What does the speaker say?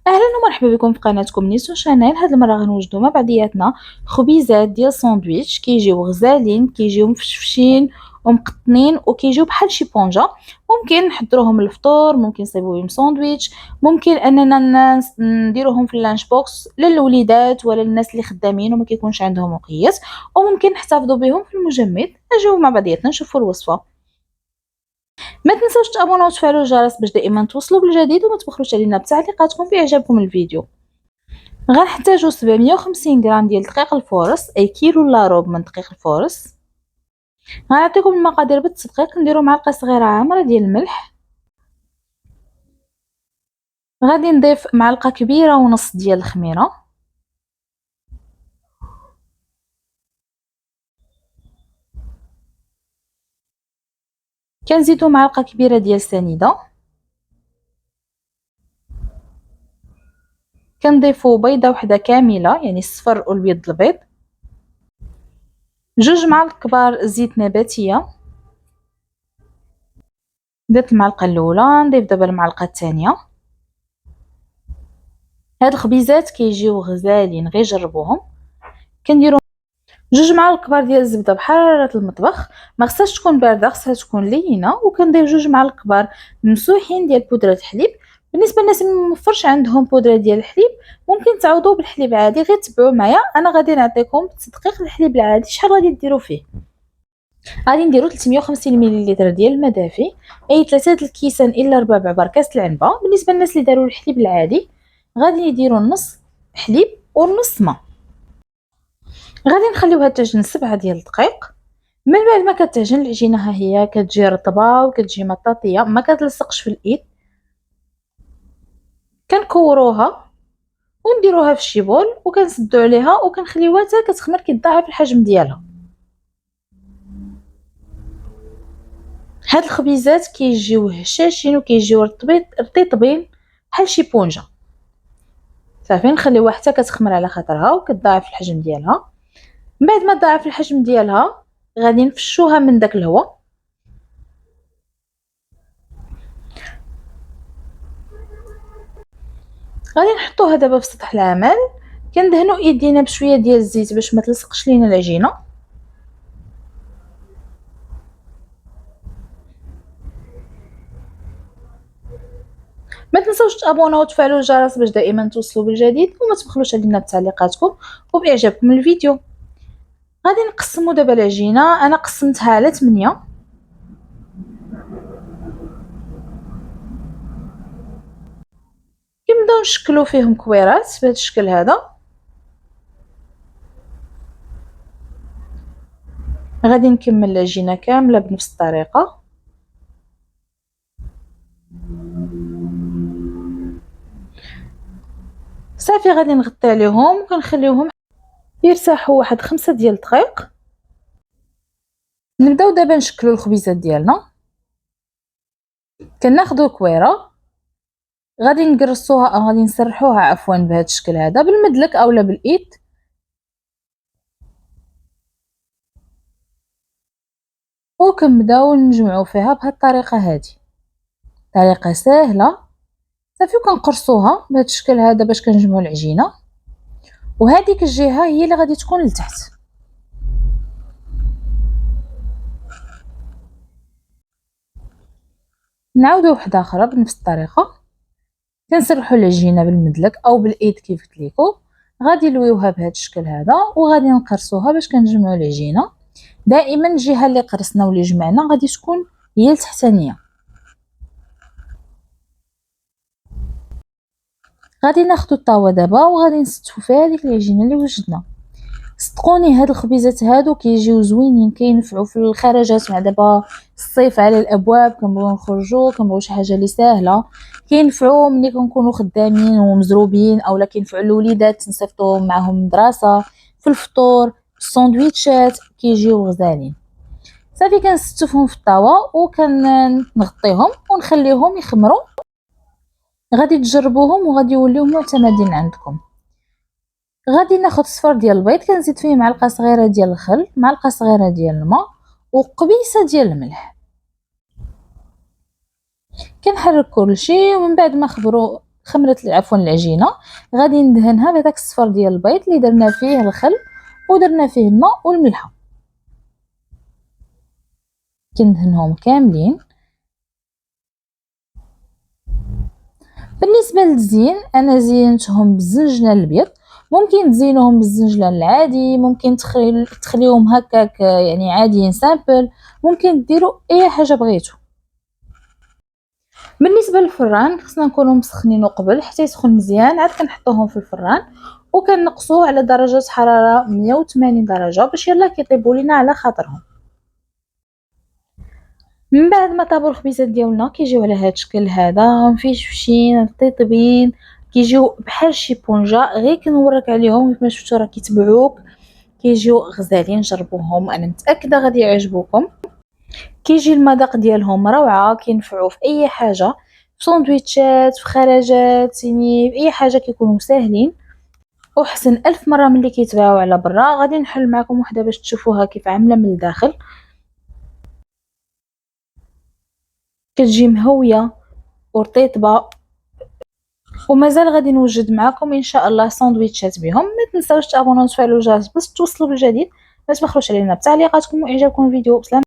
اهلا ومرحبا بكم في قناتكم نيسو شانيل. هاد المره غنوجدو مع بعضياتنا خبيزات ديال ساندويتش كيجيو غزالين، كيجيو مفشفشين ومقطنين وكيجيو بحال شي بونجا. ممكن نحضروهم للفطور، ممكن نصيبو بهم ساندويتش، ممكن اننا نديروهم في اللانش بوكس للوليدات ولا للناس اللي خدامين وما كيكونش عندهم وقيت، وممكن نحتفظوا بهم في المجمد. نجيو مع بعضياتنا نشوفوا الوصفه. ما تنسوش تابوناو وتفعلوا الجرس باش دائما توصلوا بالجديد، وما تبخلوش علينا بتعليقاتكم في اعجابكم الفيديو. غنحتاجو 750 غرام ديال دقيق الفورص، اي كيلو الا ربع من دقيق الفورص. غنعطيكم المقادير بالتدقيق. نديرو معلقه صغيره عامره ديال الملح، غادي نضيف معلقه كبيره ونص ديال الخميره، كنزيدو معلقه كبيره ديال السنيده، كنضيفو بيضه وحده كامله يعني الصفر والبيض البيض، 2 معالق كبار زيت نباتيه. درت المعلقه الاولى، نضيف دابا المعلقه الثانيه. هاد الخبيزات كيجيو غزالين، غير جربوهم. كنديرو 2 معالق كبار ديال الزبده بحراره المطبخ، ما خصهاش تكون بارده، خصها تكون لينه. وكنضيف 2 معالق كبار ممسوحين ديال بودره الحليب. بالنسبه للناس اللي موفرش عندهم بودره ديال الحليب، ممكن تعوضوا بالحليب عادي. غير تبعوا معايا، انا غادي نعطيكم بالتدقيق الحليب العادي شحال غادي ديروا فيه. غادي نديرو 350 ملل ديال الماء دافي، اي 3 الكيسان الا ربع بعبر كاس العنبه. بالنسبه للناس اللي داروا الحليب العادي، غادي يديروا نص حليب ونص ماء. غادي نخليوها تجن 7 ديال الدقائق. من بعد ما كتعجن العجينه، ها هي كتجي رطبه وكتجي مطاطيه، ما كتلصقش في الايد. كنكوروها ونديروها في شي بول وكنسدو عليها وكنخليوها حتى كتخمر، كيتضاعف الحجم ديالها. هاد الخبيزات كيجيو هشاشين وكيجيو رطيطبين بحال شي بونجا. صافي نخليوها حتى كتخمر على خاطرها وكتضاعف الحجم ديالها. من بعد ما تضاعف الحجم ديالها، غادي نفشوها من داك الهواء. غادي نحطوها دابا في سطح العمل. كندهنوا ايدينا بشويه ديال الزيت باش ما تلصقش لينا العجينه. ما تنسوش تابوناو وتفعلوا الجرس باش دائما توصلوا بالجديد، وما تبخلوش علينا بتعليقاتكم وباعجابكم الفيديو. غادي نقسموا دابا العجينه، انا قسمتها على 8. كنبداو نشكلوا فيهم كويرات بهذا الشكل هذا. غادي نكمل العجينه كامله بنفس الطريقه. صافي غادي نغطي عليهم وكنخليوهم يرتاحوا واحد 5 ديال الدقائق. نبداو دابا نشكلوا الخبيزات ديالنا. كناخذوا كويره، غادي نقرصوها او غادي نسرحوها عفوا بهذا الشكل هذا بالمدلك اولا بالايد. وكنبداو نجمعوا فيها بهذه الطريقه. هذه طريقه سهله. صافي وكنقرصوها بهذا الشكل هذا باش كنجمعوا العجينه، وهذيك الجهه هي اللي غادي تكون لتحت. نعاودوا وحده اخرى بنفس الطريقه. كنسرحوا العجينه بالمدلك او بالايد كيف قلت لكم. غادي نلويوها بهذا الشكل هذا وغادي نقرصوها باش كنجمعوا العجينه. دائما الجهه اللي قرصنا واللي جمعنا غادي تكون هي التحتانيه. غادي ناخذ الطاوه دابا وغادي نستفوا فيها هذيك العجينه اللي وجدنا. صدقوني هاد الخبيزات هادو كيجيو زوينين، كينفعوا في الخرجات. مع دابا الصيف على الابواب، كنبغيو نخرجوا، كنبغيو شي حاجه اللي ساهله. كينفعوا ملي كنكونوا خدامين ومزروبين، اولا كينفعوا الوليدات نصيفطوا معاهم المدرسه في الفطور. الساندويتشات كيجيو غزالين. صافي كنستفهم في الطاوه وكنغطيهم ونخليهم يخمروا. غادي تجربوهم وغادي يوليو معتمدين عندكم. غادي ناخذ صفر ديال البيض، كنزيد فيه معلقه صغيره ديال الخل، معلقه صغيره ديال الماء، وقبيصه ديال الملح. كنحرك كلشي ومن بعد ما خمرت عفوا العجينه، غادي ندهنها بهذاك الصفر ديال البيض اللي درنا فيه الخل ودرنا فيه الماء والملحه. كندهنهم كاملين. بالنسبه للزين انا زينتهم بالزنجلان الابيض، ممكن تزينوهم بالزنجلان العادي، ممكن تخليوهم هكاك يعني عاديين سامبل، ممكن ديروا اي حاجه بغيتو. بالنسبه للفران خصنا نكونوا مسخنينه قبل حتى يسخن مزيان، عاد كنحطوهم في الفران وكنقصوه على درجه حراره 180 درجه باش يلا كيطيبوا لينا على خاطرهم. من بعد ما طابوا الخبيزات ديالنا كيجيو على هذا الشكل هذا مفيشفشين طيطبين، كيجيو بحال شي بونجا، غير كنوريك عليهم كيف ما شفتوا راه كيتبعوك، كيجيو غزالين. جربوهم انا متاكده غادي يعجبوكم. كيجي المذاق ديالهم روعه، كينفعوا في اي حاجه، في سندويتشات، في خرجات، يعني في اي حاجه كيكونوا ساهلين وحسن الف مره من اللي كيتباعوا على برا. غادي نحل معكم وحده باش تشوفوها كيف عامله من الداخل. كتجي مهويه ورطيطبه. ومازال غادي نوجد معكم ان شاء الله ساندويتشات بهم. ما تنساوش تابوناو وتفعلوا الجرس باش توصلوا بالجديد. ما تبخلوش علينا بتعليقاتكم واعجابكم الفيديو. بسلامه.